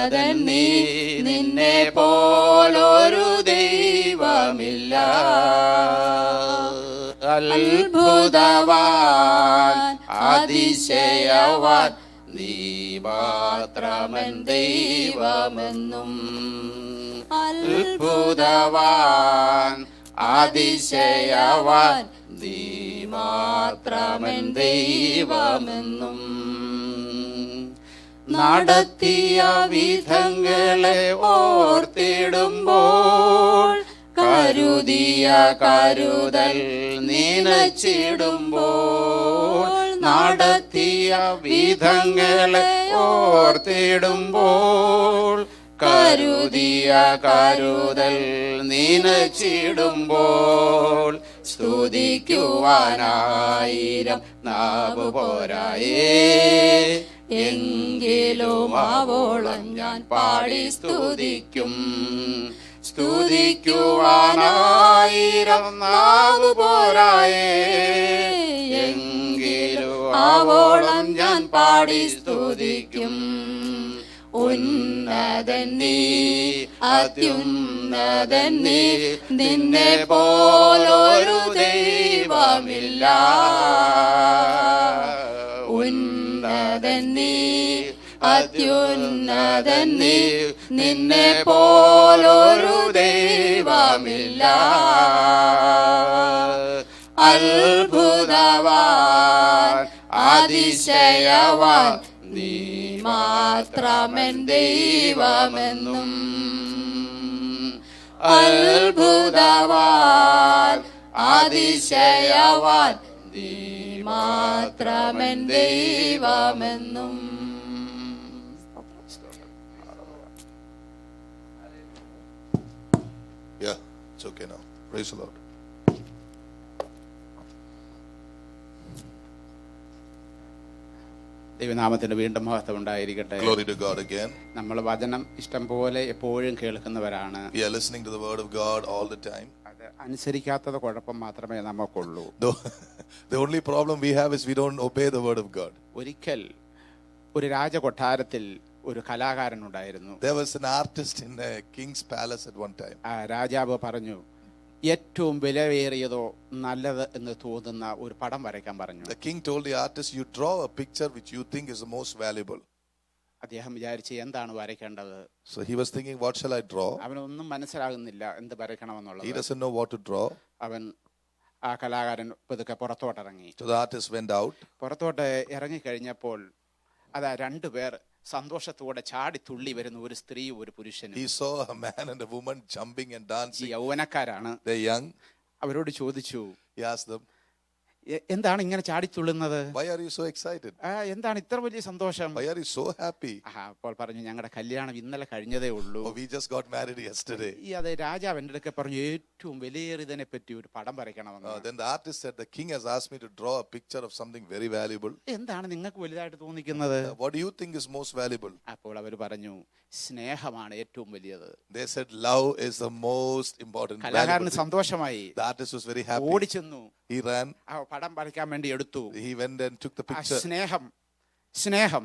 ഉന്നതൻ നീ, നിന്നെ പോലൊരു ദൈവമില്ല. അത്ഭുതവാൻ അതിശയവാൻ നീ മാത്രമൻ ദൈവമെന്നും. അത്ഭുതവാൻ അതിശയവാൻ നീ മാത്രമൻ ദൈവമെന്നും. നടത്തിയ വിധങ്ങളെ ഓർത്തിടുമ്പോൾ, കരുതിയ കരുതൽ നനച്ചിടുമ്പോൾ, നടത്തിയ വിധങ്ങളെ ഓർത്തിടുമ്പോൾ, കരുതിയ കരുതൽ നനച്ചിടുമ്പോൾ, സ്തുതിക്കുവാനായിരം നാവ് പോരായേ, എങ്കിലും ആവോളം ഞാൻ പാടി സ്തുതിക്കും. സ്തുതിക്കുവാനായിരം നാവ് പോരായേ, എങ്കിലും ആവോളം ഞാൻ പാടി സ്തുതിക്കും. ഉന്നതൻ നീ, അത്യുന്നതൻ നീ, നിന്നെ പോലൊരു ദൈവമില്ല. ഉന്നതൻ നീ, അത്യുന്നതൻ നീ, നിന്നെ പോലൊരു ദൈവമില്ല. അത്ഭുതവാൻ അതിശയവാൻ നീ മാത്രമൻ ദൈവമെന്നും. അത്ഭുതവാൻ അതിശയവാൻ നീ മാത്രമൻ ദൈവമെന്നും. Yeah, it's okay now. Praise the Lord. ദൈവനാമത്തിന് വീണ്ടും മഹത്വം ഉണ്ടായിരിക്കട്ടെ. Glory to God again. നമ്മൾ വചനം ഇഷ്ടം പോലെ എപ്പോഴും കേൾക്കുന്നവരാണ്. We are listening to the word of God all the time. അത് അനുസരിക്കാത്തത് കുഴപ്പം മാത്രമേ നമുക്കുള്ളൂ. The only problem we have is we don't obey the word of God. ഒരിക്കൽ ഒരു രാജകൊട്ടാരത്തിൽ ഒരു കലാകാരൻ ഉണ്ടായിരുന്നു. There was an artist in a king's palace at one time. ആ രാജാവ് പറഞ്ഞു, ഏറ്റവും വിലയേറിയതോ നല്ലത് എന്ന് തോന്നുന്ന ഒരു പടം വരയ്ക്കാൻ പറഞ്ഞു. The king told the artist, you draw a picture which you think is the most valuable. അദ്ദേഹം വിചാരിച്ച് എന്താണ് വരയ്ക്കേണ്ടത്. So he was thinking, what shall I draw? അവനൊന്നും മനസ്സിലാകുന്നില്ല എന്ത് വരയ്ക്കണമെന്നുള്ളത്. He doesn't know what to draw. അവൻ ആ കലാകാരൻ പതുക്കെ പുറത്തോട്ടിറങ്ങി. So the artist went out. പുറത്തോട്ട് ഇറങ്ങിക്കഴിഞ്ഞപ്പോൾ അതാ രണ്ടുപേർ സന്തോഷത്തോടെ ചാടി തുള്ളി വരുന്ന ഒരു സ്ത്രീയും ഒരു പുരുഷനും. He saw a man and a woman jumping and dancing. യൗവനക്കാരാണ്. They're young. അവരോട് ചോദിച്ചു, He asked them, എന്താണ് ഇങ്ങനെ ചാടിത്തുള്ളുന്നത്? why are you so excited? എന്താണ് ഇത്ര വലിയ സന്തോഷം? Why are you so happy? അപ്പോൾ പറഞ്ഞു, ഞങ്ങളുടെ കല്യാണം ഇന്നലെ കഴിഞ്ഞതേ ഉള്ളൂ. Oh, we just got married yesterday. അതെ, രാജാവ് എൻ്റെ അടുക്കെ പറഞ്ഞു ഏറ്റവും വിലയേറിയതിനെ പറ്റി ഒരു പടം വരയ്ക്കണമെന്ന്. Then the artist said, the king has asked me to draw a picture of something very valuable. എന്താണ് നിങ്ങൾക്ക് വലുതായിട്ട് തോന്നിക്കുന്നത്? What do you think is most valuable? അപ്പോൾ അവർ പറഞ്ഞു, സ്നേഹമാണ് ഏറ്റവും വലിയത്. They said love is the most important. കലാകാരന് സന്തോഷമായി. The artist was very happy. ഓടിച്ചെന്നു. He ran. ആ പടം വരയ്ക്കാൻ വേണ്ടി എടുത്തു. He went and took the picture. സ്നേഹം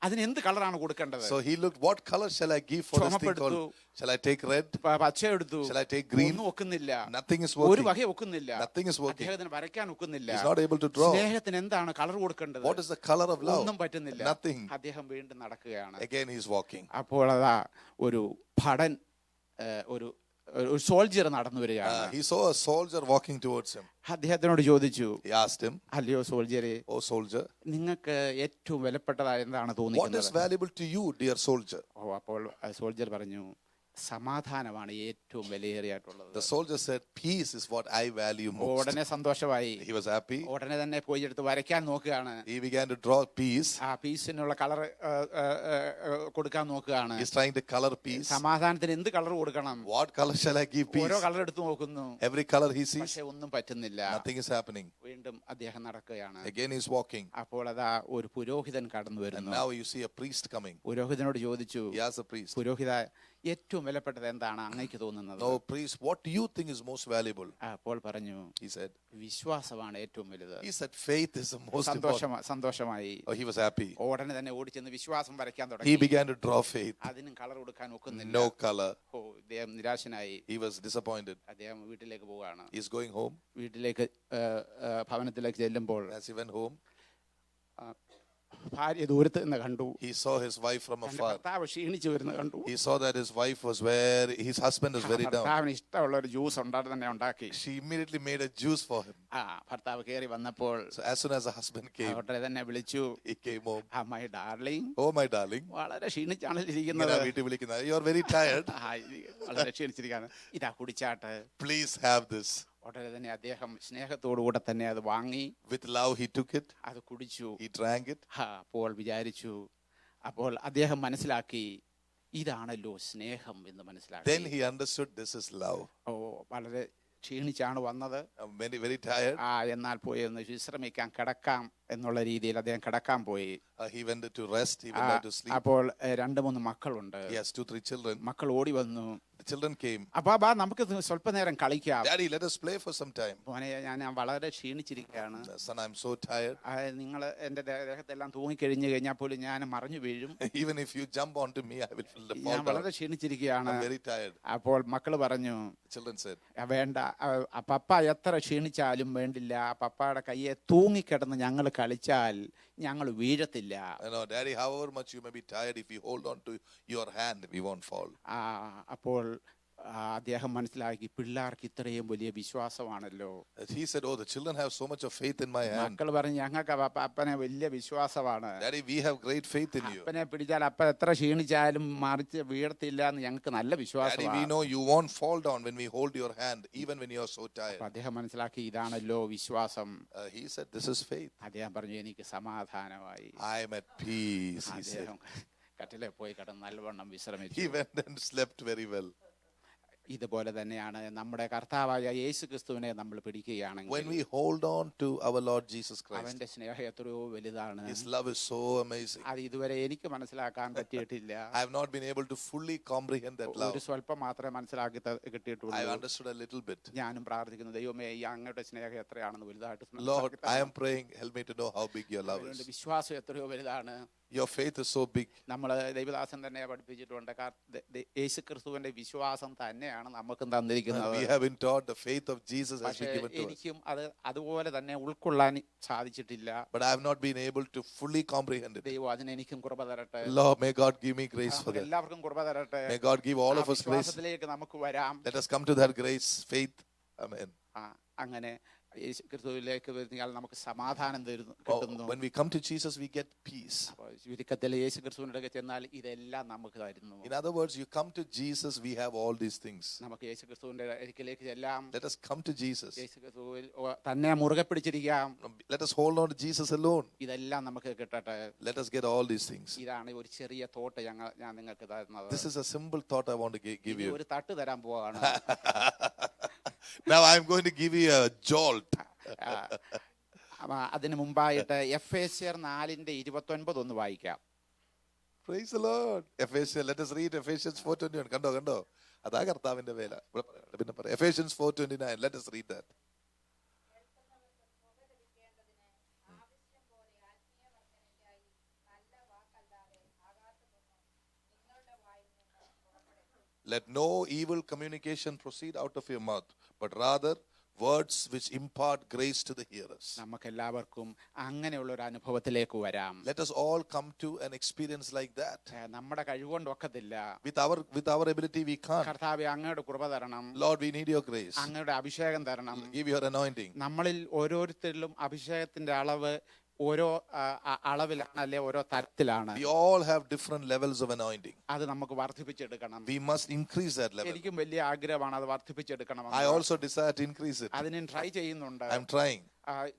അതിന് എന്ത് കളറാണ് കൊടുക്കേണ്ടത്? So he looked, what color shall I give for this thing called? Shall I take red? പച്ച എടുത്തു. Shall I take green? ഒന്നും ഒക്കുന്നില്ല. Nothing is ഒരു working. വക ഒക്കുന്നില്ല. Nothing is working. അദ്ദേഹത്തിന് വരയ്ക്കാൻ ഒക്കുന്നില്ല. He's not able to draw. സ്നേഹത്തിന് എന്താണ് colour കൊടുക്കേണ്ടത്? What is the color of love? ഒന്നും പറ്റുന്നില്ല. Nothing. അദ്ദേഹം വീണ്ടും നടക്കുകയാണ്. Again he is walking. അപ്പോൾ അതാ ഒരു ഭടൻ ഒരു സോൾജർ നടന്നു വരികയാണ്. He saw a soldier walking towards him. അദ്ദേഹത്തിനോട് ചോദിച്ചു, He asked him, അല്ലയോ സോൾജറെ, oh soldier, നിങ്ങൾക്ക് ഏറ്റവും വിലപ്പെട്ടതായ എന്താണ് what തോന്നിക്കുന്നത്? is valuable to you, dear soldier? അപ്പോൾ സോൾജർ പറഞ്ഞു, സമാധാനമാണ് ഏറ്റവും വിലയേറിയായിട്ടുള്ളത്. The soldier said, peace is what I value most. ഉടനെ സന്തോഷമായി. He was happy. ഉടനെ തന്നെ പോയി എടുത്ത് വരയ്ക്കാൻ നോക്കുകയാണ്. He began to draw peace. ആ പീസിനുള്ള കളർ കൊടുക്കാൻ നോക്കുകയാണ്. He's trying to color peace. സമാധാനത്തിന് എന്ത് കളർ കൊടുക്കണം? What color shall I give peace? ഓരോ കളർ എടുത്ത് നോക്കുന്നു. Every color he sees, പക്ഷെ ഒന്നും പറ്റുന്നില്ല. nothing is happening. വീണ്ടും അദ്ദേഹം നടക്കുകയാണ്. Again he's walking. അപ്പോൾ അതാ ഒരു പുരോഹിതൻ കടന്നു And വരുന്നു. now you see a priest coming. പുരോഹിതനോട് ചോദിച്ചു, He asked the priest, പുരോഹിത, ഏറ്റവും വിലപ്പെട്ടത് എന്താണ് അങ്ങേക്ക് തോന്നുന്നത്? No, priest, what do you think is most valuable? അപ്പോൾ പറഞ്ഞു, He said. വിശ്വാസമാണ് ഏറ്റവും വലുത്. He said faith is the most important. സന്തോഷമായി. Oh, he was happy. ഉടനെ തന്നെ ഓടിച്ചെന്ന് വിശ്വാസം വരയ്ക്കാൻ He തുടങ്ങി. began to draw faith. അതിനും കളർ കൊടുക്കാൻ ഒക്കുന്നില്ല. No color. അദ്ദേഹം നിരാശനായി. He was disappointed. അദ്ദേഹം വീട്ടിലേക്ക് പോവുകയാണ്. He's going home. വീട്ടിലേക്ക് ഭവനത്തിലേക്ക് ചെല്ലുമ്പോൾ As he went home, ഭാര്യ ദൂരത്ത് നിന്ന് കണ്ടു. he saw his wife from തന്റെ afar. ഭർത്താവ് ക്ഷീണിച്ചു വരുന്ന കണ്ടു. He saw that his wife was his husband was very down. ഭർത്താവിന് ഇഷ്ടമുള്ള ഒരു ജ്യൂസ് തന്നെ ഉണ്ടാക്കി. She immediately made a juice for him. ഭർത്താവ് കയറി വന്നപ്പോൾ So as soon as the husband came, ഉടനെ തന്നെ വിളിച്ചു, he came home. My darling, Oh, my darling. വളരെ ക്ഷീണിച്ചാണ് ഇരിക്കുന്നത്. ഇങ്ങനെ വീട്ടിൽ വിളിക്കുന്നത്. You are very tired. വളരെ ക്ഷീണിച്ചിരിക്കുകയാണ്. ഇതാ കുടിച്ചാട്ട്. Please have this. ഉടനെ തന്നെ അദ്ദേഹം സ്നേഹത്തോടുകൂടെ തന്നെ അത് വാങ്ങി. With love he took it. അത് കുടിച്ചു. He drank it. അപ്പോൾ വിചാരിച്ചു, അപ്പോൾ അദ്ദേഹം മനസ്സിലാക്കി ഇതാണല്ലോ സ്നേഹം എന്ന് മനസ്സിലാക്കി. Then he understood this is love. വളരെ ക്ഷീണിച്ചാണ് വന്നത്. Very, very tired. എന്നാൽ പോയി ഒന്ന് വിശ്രമിക്കാൻ കിടക്കാം എന്നുള്ള രീതിയിൽ അദ്ദേഹം കിടക്കാൻ പോയി. He went to rest. He went to sleep. അപ്പോൾ 2-3 മക്കളുണ്ട്. He has 2-3 children. മക്കൾ ഓടി വന്നു. The children came. അപ്പൊ നമുക്ക് സ്വല്പനേരം കളിക്കാം. Daddy, let us play for some time. മോനെ, ഞാൻ വളരെ ക്ഷീണിച്ചിരിക്കുകയാണ്. Son, I'm so tired. നിങ്ങൾ എന്റെ ദേഹത്തെല്ലാം തൂങ്ങിക്കഴിഞ്ഞു കഴിഞ്ഞാൽ പോലും ഞാൻ മറിഞ്ഞു വീഴും. Even if you jump onto me, I will fall ഞാൻ down. വളരെ ക്ഷീണിച്ചിരിക്കുകയാണ്. I'm very tired. അപ്പോൾ മക്കള് പറഞ്ഞു, Children said, വേണ്ട, പപ്പ എത്ര ക്ഷീണിച്ചാലും വേണ്ടില്ല, പപ്പയുടെ കയ്യെ തൂങ്ങിക്കിടന്ന് ഞങ്ങൾ കളിച്ചാൽ ഞങ്ങൾ വീഴത്തില്ല. No, Daddy, however much you may be tired, if you hold on to your hand, we won't fall. അപ്പോൾ അദ്ദേഹം മനസ്സിലാക്കി, പിള്ളേർക്ക് ഇത്രയും വലിയ വിശ്വാസമാണല്ലോ. He said, oh, the children have so much of faith in my hand. മക്കൾ പറഞ്ഞു, ഞങ്ങൾക്ക് അപ്പനെ വലിയ വിശ്വാസമാണ്. Daddy, we have great faith in you. അപ്പനെ പിടിച്ചാൽ അപ്പൻ എത്ര ക്ഷീണിച്ചാലും മറിച്ച് വീഴത്തില്ല എന്ന് ഞങ്ങൾക്ക് നല്ല Daddy, വിശ്വാസമാണ്. we know you won't fall down when we hold your hand, even when you are so tired. അദ്ദേഹം മനസ്സിലാക്കി, ഇതാണല്ലോ വിശ്വാസം. He said, this is faith. അദ്ദേഹം പറഞ്ഞു, എനിക്ക് സമാധാനമായി. I am at peace, he said. അദ്ദേഹം കട്ടിലെ പോയി കിടന്ന് നല്ലവണ്ണം വിശ്രമിച്ചു. He went and slept very well. ഇതുപോലെ തന്നെയാണ് നമ്മുടെ കർത്താവായ യേശു ക്രിസ്തുവിനെ നമ്മൾ പിടിക്കുകയാണെങ്കിൽ, When we hold on to our Lord Jesus Christ, അവന്റെ സ്നേഹം എത്രയോ വലുതാണ്. His love is so amazing. അത് ഇതുവരെ എനിക്ക് മനസ്സിലാക്കാൻ പറ്റിയിട്ടില്ല. I have not been able to fully comprehend that love. ഒരു സ്വല്പം മാത്രമേ മനസ്സിലാക്കി I കിട്ടിയിട്ടുള്ളൂ. have understood a little bit. ഞാനും പ്രാർത്ഥിക്കുന്നു, ദൈവമേ, ഈ അങ്ങയുടെ സ്നേഹം എത്രയാണെന്ന് വലുതായിട്ട് Lord, I am praying, help me to know how big your love is. വിശ്വാസം എത്രയോ വലുതാണ്. Your faith is so big. നമ്മൾ ദൈവദാസൻ തന്നെ പഠിപ്പിച്ചിട്ടുണ്ട്, യേശു ക്രിസ്തുവിന്റെ വിശ്വാസം തന്നെയാണ് നമുക്കും തന്നിരിക്കുന്നത്. We have been taught the faith of Jesus has പക്ഷേ been given to us. എനിക്കും അത് അതുപോലെ തന്നെ ഉൾക്കൊള്ളാൻ സാധിച്ചിട്ടില്ല. But I have not been able to fully comprehend it. ദൈവം അതിന് എനിക്കും കൃപ തരട്ടെ. Lord, may God give me grace for that. എല്ലാവർക്കും കൃപ തരട്ടെ. May God give all of us grace. വിശ്വാസത്തിലേക്ക് നമുക്ക് വരാം. Let us come to that grace, faith. Amen. അങ്ങനെ യേശു ക്രിസ്തുവിലേക്ക് വരുന്നാൽ നമുക്ക് സമാധാനം കിട്ടുന്നു. When we come to Jesus, we get peace. ചുരുക്കത്തിൽ യേശു ക്രിസ്തുവിന്റെ അടുക്കൽ ചെന്നാൽ ഇതെല്ലാം നമുക്ക് തരുന്നു. In other words, you come to Jesus, we have all these things. നമുക്ക് യേശു ക്രിസ്തുവിന്റെ അടുക്കലേക്ക് ചെല്ലാം. Let us come to Jesus. യേശു ക്രിസ്തുവിൽ തന്നെ മുറുകെ പിടിച്ചിരിക്കാം. Let us hold on to Jesus alone. ഇതെല്ലാം നമുക്ക് കിട്ടട്ടെ. Let us get all these things. ഇതാണ് ഒരു ചെറിയ തോട്ട് ഞാൻ നിങ്ങൾക്ക് തരുന്നത്. This is a simple thought I want to give you. ഒരു തട്ട് തരാൻ പോവാണ്. Now I am going to give you a jolt. അതിനു മുമ്പായിട്ട് എഫേസ്യർ 4:29 ഒന്ന് വായിക്കാം. Praise the Lord. Ephesians, let us read Ephesians 4:21. കണ്ടോ അതാ കർത്താവിന്റെ വേല. പിന്നെ പറയാം Ephesians 4:29. Let us read that. Let no evil communication proceed out of your mouth, but rather words which impart grace to the hearers. നമുക്കെല്ലാവർക്കും അങ്ങനെയുള്ള ഒരു അനുഭവത്തിലേക്ക് വരാം. Let us all come to an experience like that. നമ്മുടെ കഴിവുകൊണ്ട് ഒക്കത്തില്ല. With our ability we can't. കർത്താവേ, അങ്ങയുടെ കൃപ തരണം. Lord, we need your grace. അങ്ങയുടെ അഭിഷേകം തരണം. Give your anointing. നമ്മളിൽ ഓരോരുത്തരിലും അഭിഷേകത്തിന്റെ അളവ് ഓരോ അളവിലാണ്, അല്ലെ ഓരോ തരത്തിലാണ്. We all have different levels of anointing. അത് നമുക്ക് വർദ്ധിപ്പിച്ചെടുക്കണം. We must increase that level. എനിക്കും വലിയ ആഗ്രഹമാണ് അത് വർദ്ധിപ്പിച്ചെടുക്കണം. I also desire to increase it. അതിന് ട്രൈ ചെയ്യുന്നുണ്ട്. I'm trying.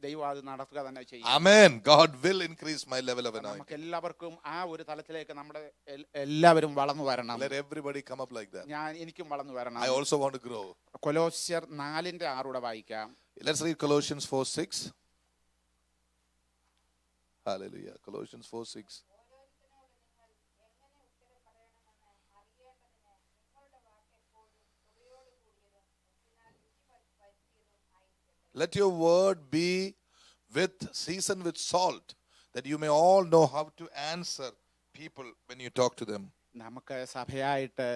ദൈവം അത് നടത്തുക തന്നെ ചെയ്യും. Amen. God will increase my level of anointing. നമുക്ക് എല്ലാവർക്കും ആ ഒരു തലത്തിലേക്ക് നമ്മുടെ എല്ലാവരും വളർന്നു വരണം. Let everybody come up like that. എനിക്കും വളർന്നു വരണം. I also want to grow. കൊലോസ്യർ 4:6 വായിക്കാം. Let's read Colossians 4:6. Hallelujah. Colossians 4:6. Let your word be seasoned with salt, that you may all know how to answer people when you talk to them. നമുക്ക് സഭയായിട്ട്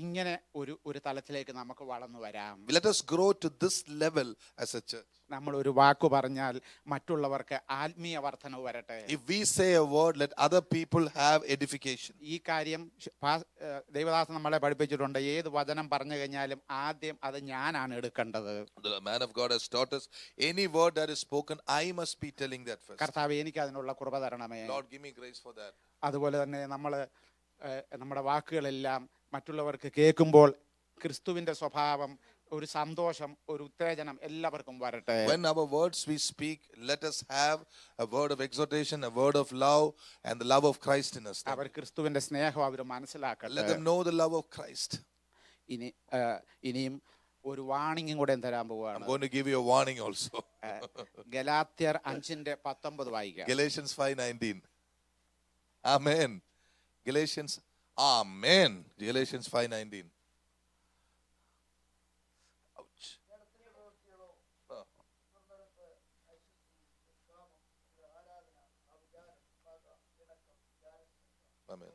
ഇങ്ങനെ ഒരു തലത്തിലേക്ക് നമുക്ക് വളർന്നു വരാം. Let us grow to this level as a church. നമ്മൾ ഒരു വാക്ക് പറഞ്ഞാൽ മറ്റുള്ളവർക്ക് ആത്മീയ വർധനവ് വരട്ടെ. If we say a word, let other people have edification. ഈ കാര്യം ദൈവദാസൻ നമ്മളെ പഠിപ്പിച്ചിട്ടുണ്ട്. ഏത് വചനം പറഞ്ഞു കഴിഞ്ഞാലും ആദ്യം അത് ഞാനാണ് എടുക്കേണ്ടത്. The man of God has taught us, any word that is spoken, I must be telling that first. കർത്താവേ, എനിക്ക് അതിനുള്ള കൃപ തരണമേ. Lord, give me grace for that. അതുപോലെ തന്നെ നമ്മുടെ വാക്കുകളെല്ലാം മറ്റുള്ളവർക്ക് കേൾക്കുമ്പോൾ ക്രിസ്തുവിന്റെ സ്വഭാവം, ഒരു സന്തോഷം, ഒരു ഉത്തേജനം എല്ലാവർക്കും വരട്ടെ. When our words we speak, let us have a word of exhortation, a word of love, and the love of Christ in us. അവർ ക്രിസ്തുവിന്റെ സ്നേഹം അവർ മനസ്സിലാക്കട്ടെ. Let them know the love of Christ. ഇനിയും ഒരു വാണിംഗും കൂടെ തരാൻ പോവുകയാണ്. I'm going to give you a warning also. ഗലാത്യർ 5:19 വായിക്കാം. Galatians 5:19. Amen. Galatians 5:19. Ouch. Amen.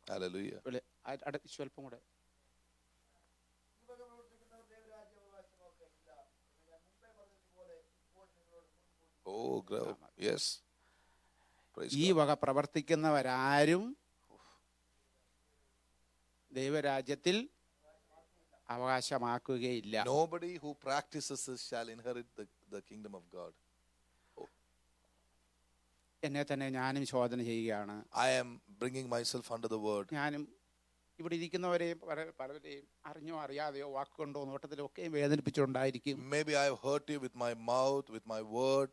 Hallelujah. സ്വല്പം കൂടെ. Oh, yes. Praise ഈ God. വക പ്രവർത്തിക്കുന്നവരാരും ദൈവരാജ്യത്തിൽ അവകാശമാക്കുകയില്ല. Nobody who practices this shall inherit the kingdom of God. എന്നെ തന്നെ ഞാനും ശോധന ചെയ്യുകയാണ്. I am bringing myself under the word. ഞാനും ഇവിടെ ഇരിക്കുന്നവരെയും പലവരെയും അറിഞ്ഞോ അറിയാതെയോ വാക്കുകൊണ്ടോ നോട്ടത്തിലൊക്കെയും വേദനിപ്പിച്ചുകൊണ്ടായിരിക്കും. Maybe I have hurt you with my mouth, with my word.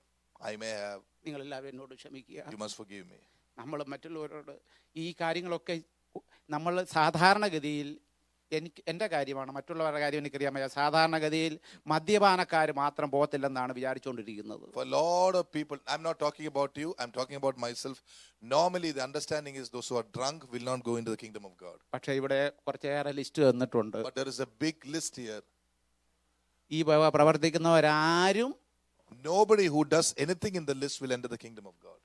I may have. നിങ്ങളെല്ലാവരും എന്നോട് ക്ഷമിക്കുക. You must forgive me. നമ്മൾ മറ്റുള്ളവരോട് ഈ കാര്യങ്ങളൊക്കെ നമ്മൾ സാധാരണഗതിയിൽ എൻ്റെ കാര്യമാണ്, മറ്റുള്ളവരുടെ കാര്യം എനിക്കറിയാൻ പറ്റില്ല. സാധാരണഗതിയിൽ മദ്യപാനക്കാർ മാത്രം പോകത്തില്ലെന്നാണ് വിചാരിച്ചുകൊണ്ടിരിക്കുന്നത്. For a lot of people, I'm not talking about you, I'm talking about myself. Normally the understanding is those who are drunk will not go into the kingdom of God. പക്ഷേ ഇവിടെ കുറച്ചേറെ ലിസ്റ്റ് തന്നിട്ടുണ്ട്. But there is a big list here. ഈ പ്രവർത്തിക്കുന്നവരാരും, nobody who does anything in the list will enter the kingdom of God.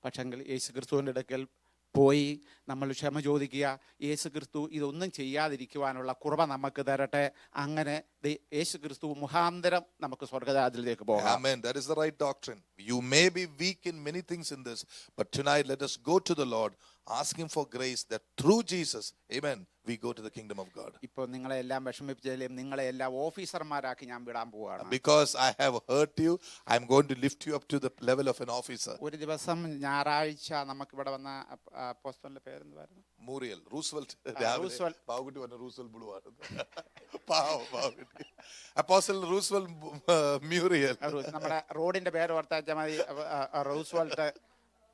പക്ഷെങ്കിൽ യേശു ക്രിസ്തുവിൻ്റെ അടുക്കൽ പോയി നമ്മൾ ക്ഷമ ചോദിക്കുക. യേശു ക്രിസ്തു ഇതൊന്നും ചെയ്യാതിരിക്കുവാനുള്ള കൃപ നമുക്ക് തരട്ടെ. അങ്ങനെ യേശു ക്രിസ്തു മുഖാന്തരം നമുക്ക് സ്വർഗ്ഗരാജ്യത്തിലേക്ക് പോകാം. Amen. That is the right doctrine. You may be weak in many things in this, but tonight let us go to the Lord, ask him for grace that through Jesus, amen, we go to the kingdom of God. ഇപ്പോൾ നിങ്ങളെ എല്ലാം വിഷമിപ്പിച്ചാലും നിങ്ങളെ എല്ലാം ഓഫീസർമാരാക്കി ഞാൻ വിടാൻ പോവാണ്. Because I have hurt you, I'm going to lift you up to the level of an officer. ഒരു ദിവസം ഞായറാഴ്ച നമുക്ക് ഇവിടെ വന്ന അപ്പോസ്തലന്റെ പേരെന്തായിരുന്നു? Muriel, Roosevelt. Roosevelt. Bagutti vanna Roosevelt Boulevard. Bagutti. Apostle Roosevelt Muriel. നമ്മുടെ റോഡിന്റെ പേര് ഓർത്താച്ചാൽ മതി. റൂസ്വെൽറ്റ്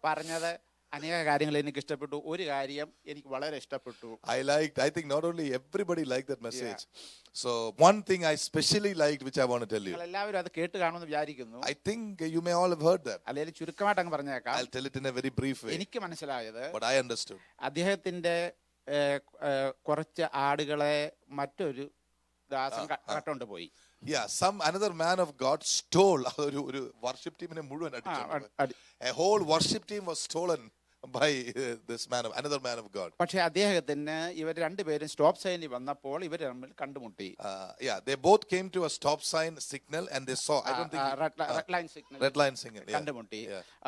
പറഞ്ഞത് അനേക കാര്യങ്ങൾ എനിക്ക് ഇഷ്ടപ്പെട്ടു. ഒരു കാര്യം എനിക്ക് വളരെ ഇഷ്ടപ്പെട്ടു. I think not only everybody liked that message. So one thing I especially liked, which I want to tell you. എല്ലാവരും അത് കേട്ട് കാണുമെന്ന് വിചാരിക്കുന്നു. I think you may all have heard that. അല്ലെങ്കിൽ ചുരുക്കമായിട്ട് അങ്ങ് പറഞ്ഞേക്കാം. I'll tell it in a very brief way. എനിക്ക് മനസ്സിലായത്, But I understood. അദ്ദേഹത്തിന്റെ കുറച്ച് ആടുകളെ മറ്റൊരു ദാസൻ കട്ടുകൊണ്ട് പോയി. Yeah, another man of God stole ഒരു worship teamനെ മുഴുവൻ അടിച്ചു. A whole worship team was stolen by another man of God. പക്ഷേ അദ്ദേഹത്തിന് ഇവർ രണ്ടുപേരും സ്റ്റോപ്പ് സൈനിൽ വന്നപ്പോൾ ഇവർ തമ്മിൽ കണ്ടുമുട്ടി. Yeah, they both came to a stop sign signal and they saw, I don't think red line signal കണ്ടുമുട്ടി.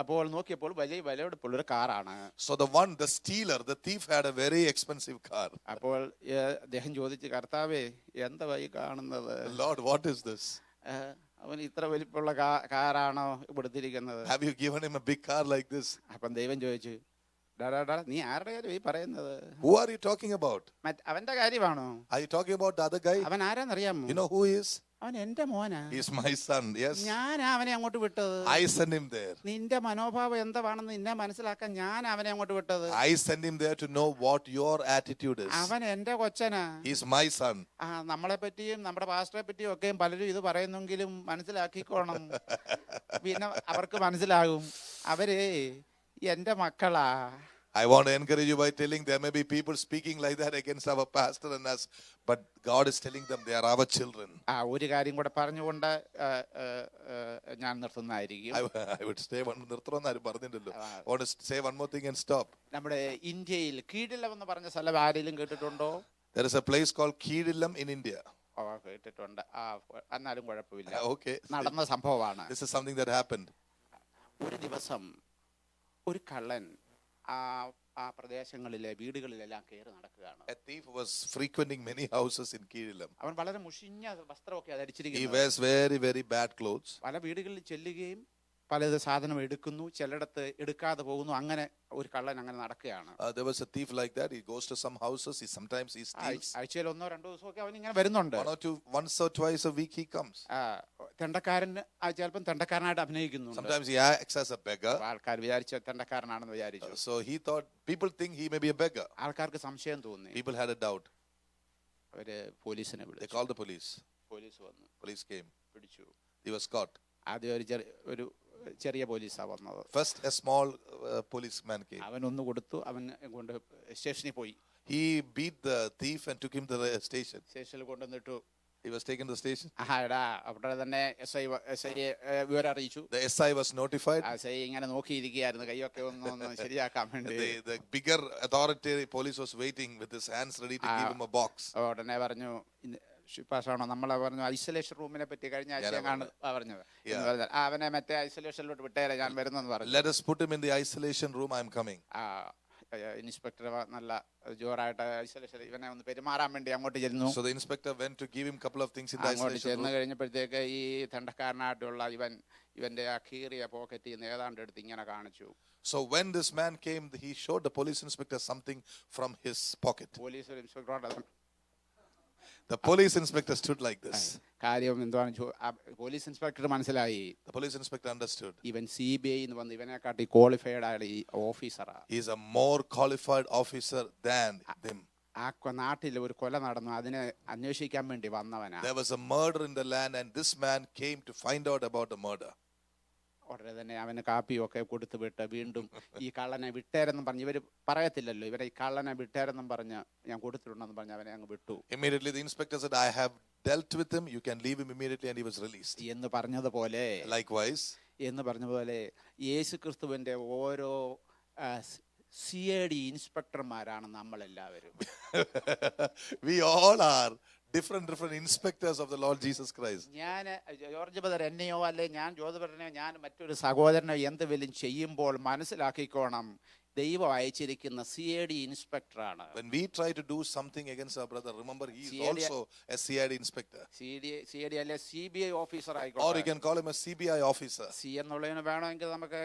അപ്പോൾ നോക്കിയപ്പോൾ വലിയ വിലപിടിപ്പുള്ള ഒരു കാറാണ്. So the stealer, the thief had a very expensive car. അപ്പോൾ അദ്ദേഹം ചോദിച്ചു, കർത്താവേ എന്താ ഈ കാണുന്നത്? Lord, what is this? അവൻ ഇത്ര വലിപ്പമുള്ള കാറാണോ കൊടുത്തിരിക്കുന്നത്? Have you given him a big car like this? അപ്പം ദൈവം ചോദിച്ചു, നീ ആരുടെ കാര്യം ഈ പറയുന്നത്? Who are you talking about? അവന്റെ കാര്യമാണോ? Are you talking about the other guy? അവൻ ആരാന്നറിയാമോ? You know who he is? അവൻ എന്റെ മോനാ. He is my son. Yes. ഞാൻ അവനെ അങ്ങോട്ട് വിട്ടത്. I sent him there. നിന്റെ മനോഭാവം എന്താണെന്ന് നിന്നെ മനസ്സിലാക്കാൻ ഞാൻ അവനെ അങ്ങോട്ട് വിട്ടത്. I sent him there to know what your attitude is. അവൻ എന്റെ കൊച്ചനാ. He is my son. നമ്മളെ പറ്റിയും നമ്മുടെ പാസ്റ്ററെ പറ്റിയും ഒക്കെ പലരും ഇത് പറയുന്നെങ്കിലും മനസ്സിലാക്കിക്കോണം. പിന്നെ അവർക്ക് മനസ്സിലാകും അവര് എന്റെ മക്കളാ. I want to encourage you by telling there may be people speaking like that against our pastor and us, but God is telling them they are our children. ഒരു കാര്യം കൂടെ പറഞ്ഞുകൊണ്ട് ഞാൻ നിർത്തുന്നതായിരിക്കും. I would say one നിർത്തണമെന്നാരും പറഞ്ഞില്ലല്ലോ. I want to say one more thing and stop. നമ്മുടെ ഇന്ത്യയിൽ കീടിലം എന്ന് പറഞ്ഞ സ്ഥലം ആരെങ്കിലും കേട്ടിട്ടുണ്ടോ? There is a place called Keedilam in India. കേട്ടിട്ടുണ്ട്. എന്നാലും കുഴപ്പമില്ല. Okay. നടന്ന സംഭവമാണ്. This is something that happened. ഒരു ദിവസം ഒരു കള്ളൻ ആ പ്രദേശങ്ങളിലെ വീടുകളിലെല്ലാം കയറി നടക്കുകയാണ്. A thief was frequenting many houses in Keedilam. അവൻ വളരെ മുഷിഞ്ഞ വസ്ത്രമൊക്കെ He ധരിച്ചിരിക്കുന്നു. wears very, very bad clothes. പല വീടുകളിൽ ചെല്ലുകയും പലത് സാധനം എടുക്കുന്നു, ചിലയിടത്ത് എടുക്കാതെ പോകുന്നു. അങ്ങനെ ഒരു കള്ളൻ അങ്ങനെ നടക്കുകയാണ്. There was a thief like that. He goes to some houses. Sometimes he steals. ആഴ്ചയിൽ 1-2 ദിവസമൊക്കെ അവൻ ഇങ്ങനെ വരുന്നുണ്ട്. Once or twice a week he comes. തെണ്ടക്കാരൻ ചിലപ്പം തെണ്ടക്കാരനായിട്ട് അഭിനയിക്കുന്നു. Sometimes he acts as a beggar. ആൾക്കാർ വിചാരിച്ച തെണ്ടക്കാരനാണെന്ന് വിചാരിച്ചു. So he thought, people think he may be a beggar. ആൾക്കാർക്ക് സംശയം തോന്നി. People had a doubt. അവര് പോലീസിനെ They വിളിച്ചു. called the police. പോലീസ് വന്നു, Police came. പിടിച്ചു. He was caught. ആദ്യം ഒരു ചെറിയ പോലീസാ വന്നത്. First a small policeman came. അവൻ ഒന്ന് കൊടുത്തു, അവൻ കൊണ്ട് സ്റ്റേഷനിൽ പോയി. He beat the thief and took him to the station. സ്റ്റേഷനിൽ കൊണ്ടുവന്നിട്ടു. He was taken to the station. എടാ അവിടെ തന്നെ SI വിവരം അറിയിച്ചു. The SI was notified. SI ഇങ്ങനെ നോക്കിയിരിക്കുകയായിരുന്നു, കൈയൊക്കെ ഒന്ന് ശരിയാക്കാൻ വേണ്ടി. The bigger authority police was waiting with his hands ready to give him a box. ഉടനെ പറഞ്ഞു, ഷിപ്പാഷാണോ നമ്മളെ പറഞ്ഞു ഐസൊലേഷൻ റൂമിനെ പറ്റി കഴിഞ്ഞ ആഴ്ച പറഞ്ഞത്. അവനെ മറ്റേ ഐസൊലേഷനിലോട്ട് വിട്ടേരെ, ഞാൻ വരുന്നെന്ന് പറഞ്ഞു. Let us put him in the isolation room. I am coming. Inspector നല്ല ജോറായിട്ട് ഐസൊലേഷൻ ഇവനെ ഒന്ന് പെരുമാറാൻ വേണ്ടി അങ്ങോട്ട് ചെന്നു. So the inspector went to give him a couple of things in the അങ്ങോട്ട് isolation ചെന്ന് room. കഴിഞ്ഞപ്പോഴത്തേക്ക് ഈ തെണ്ടക്കാരനായിട്ടുള്ള ഇവന്റെ ആ കീറിയ പോക്കറ്റിൽ നിന്ന് ഏതാണ്ട് എടുത്ത് ഇങ്ങനെ കാണിച്ചു. So when this man came, he showed the police inspector something from his pocket. Police inspector The police inspector stood like this. കാര്യം എന്താണ് പോലീസ് ഇൻസ്പെക്ടർ മനസ്സിലായി. The police inspector understood. ഇവൻ CBI എന്ന് വന്ന് ഇവനെക്കാട്ടി ക്വാളിഫൈഡ് ആയ ഈ ഓഫീസറാ. He is a more qualified officer than them. ആ നാട്ടിൽ ഒരു കൊല നടന്നു, അതിനെ അന്വേഷിക്കാൻ വേണ്ടി വന്നവനാ. There was a murder in the land and this man came to find out about the murder. ഉടനെ തന്നെ അവന് കാപ്പിയൊക്കെ കൊടുത്തു വിട്ട് വീണ്ടും ഈ കള്ളനെ വിട്ടേരെന്നും പറഞ്ഞ് ഇവര് പറയത്തില്ലല്ലോ, ഇവരെ ഈ കള്ളനെ വിട്ടേരെന്നും പറഞ്ഞ് ഞാൻ കൊടുത്തിട്ടുണ്ടെന്ന് പറഞ്ഞ് അവനെ അങ്ങ് വിട്ടു. Immediately the inspector said, I have dealt with him, you can leave him immediately, and he was released. എന്ന് പറഞ്ഞതുപോലെ യേശു ക്രിസ്തുവിന്റെ ഓരോ CID ഇൻസ്പെക്ടർമാരാണ് നമ്മളെല്ലാവരും. We all are different inspectors of the Lord Jesus Christ. ഞാൻ ജോർജ് ബദർ എന്നെയോ അല്ലെ ഞാൻ ജ്യോതിബദറിനെയോ ഞാൻ മറ്റൊരു സഹോദരനോ എന്തെങ്കിലും ചെയ്യുമ്പോൾ മനസ്സിലാക്കിക്കോണം, ദൈവം അയച്ചിരിക്കുന്ന CID ഇൻസ്പെക്ടറാണ്. When we try to do something against our brother, remember he is also a CID inspector. CID അല്ലെ CBI ഓഫീസർ ആയിക്കോട്ടെ. Or you can call him a CBI officer. C എന്നുള്ളതിന് വേണമെങ്കിൽ നമുക്ക്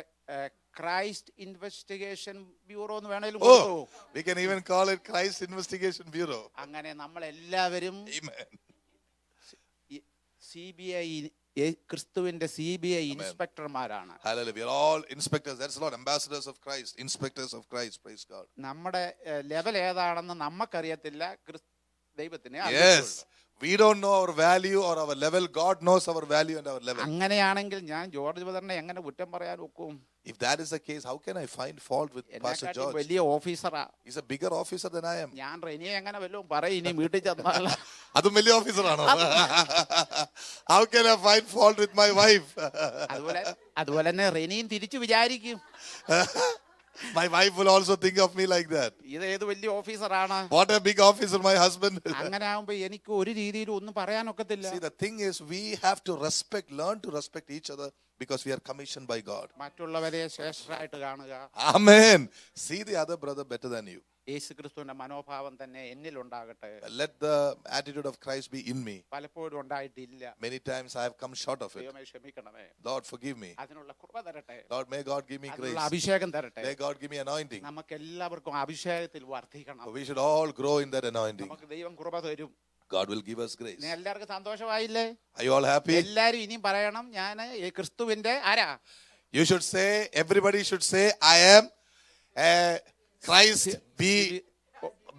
ക്രൈസ്റ്റ് ഇൻവെസ്റ്റിഗേഷൻ ബ്യൂറോ എന്ന് വേണമെങ്കിലും Oh, we can even call it Christ Investigation Bureau. അങ്ങനെ നമ്മളെല്ലാവരും CBI ക്രിസ്തുവിന്റെ CBI ഇൻസ്പെക്ടർമാരാണ്. Hallelujah. We are all inspectors. That's a lot. Ambassadors of Christ, inspectors of Christ. Praise God. നമ്മുടെ level ഏതാണെന്ന് നമുക്കറിയത്തില്ല, ദൈവത്തിനെ Yes. We don't know our value or our level. God knows our value and our level. അങ്ങനെയാണെങ്കിൽ ഞാൻ George ബദറിനെ എങ്ങനെ കുറ്റം പറയാൻ ഒക്കും? If that is the case, how can I find fault with Pastor George? വലിയ ഓഫീസറാ. He's a bigger officer than I am. ഞാൻ റെനിയെ എങ്ങനെ വല്ലതും പറയും ഇനി വീട്ടിൽ ചെന്നാൽ? അതും വലിയ ഓഫീസറാണോ? How can I find fault with my wife? അതുപോലെ തന്നെ റെനിയും തിരിച്ചു വിചാരിക്കും. My wife will also think of me like that. ഇത് ഏത് വലിയ ഓഫീസറാണ്? What a big officer my husband is. അങ്ങനെ ആവുമ്പോ എനിക്ക് ഒരു രീതിയിലും ഒന്നും പറയാനൊക്കത്തില്ല. See, the thing is, we have to learn to respect each other because we are commissioned by God. മറ്റുള്ളവരെ ശ്രേഷ്ഠരായിട്ട് കാണുക. Amen. See the other brother better than you. യേശുക്രിസ്തുവിന്റെ മനോഭാവം തന്നെ എന്നിൽ ഉണ്ടാകട്ടെ. Let the attitude of Christ be in me. പലപ്പോഴും ഉണ്ടായിട്ടില്ല. Many times I have come short of it. ദൈവമേ ക്ഷമിക്കണമേ. Lord, forgive me. അതിനുള്ള കൃപ തരട്ടെ. Lord, may God give me grace. അഭിഷേകം തരട്ടെ. May God give me anointing. നമുക്ക് എല്ലാവർക്കും അഭിഷേകത്തിൽ വർദ്ധിക്കണം. We should all grow in that anointing. നമുക്ക് ദൈവം കൃപ തരും. God will give us grace. എല്ലാവർക്കും സന്തോഷമായില്ലേ? Are you all happy? എല്ലാരും ഇനിയും പറയണം, ഞാൻ ക്രിസ്തുവിന്റെ ആരാ? You should say, everybody should say, I am a Christ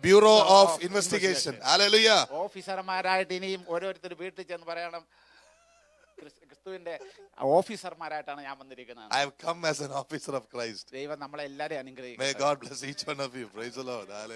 Bureau of Investigation. Hallelujah. ഓഫീസർമാരായിട്ട് ഇനിയും ഓരോരുത്തർ വീട്ടിൽ ചെന്ന് പറയണം, ക്രിസ്തുവിന്റെ ഓഫീസർമാരായിട്ടാണ് ഞാൻ വന്നിരിക്കുന്നത്. I have come as an officer of Christ. ദൈവം നമ്മളെ എല്ലാരെയും അനുഗ്രഹിക്കട്ടെ. May God bless each one of you. Praise the Lord. Hallelujah.